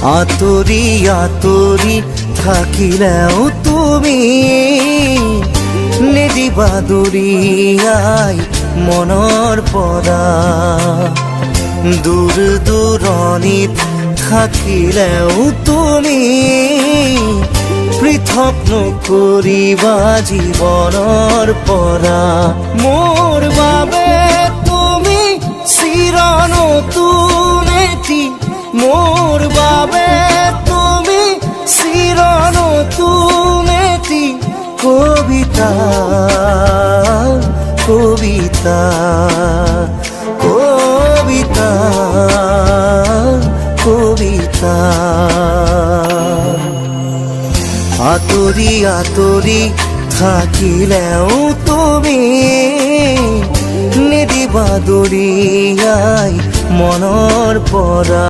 আতৰি আতৰি থাকিলেও তুমি নিদিবা দূৰিয়াই মনৰ পৰা। দূৰ দূৰণিত থাকিলেও তুমি পৃথক নকৰিবা জীৱনৰ পৰা। মোৰ বাবে তুমি চিৰ নতুন এটি, মোৰ বাবে তুমি চিৰ নতুন এটি কবিতা কবিতা কবিতা কবিতা। আতৰি আতৰি থাকিলেও তুমি নিদিবা দূৰিয়াই মনৰ পৰা।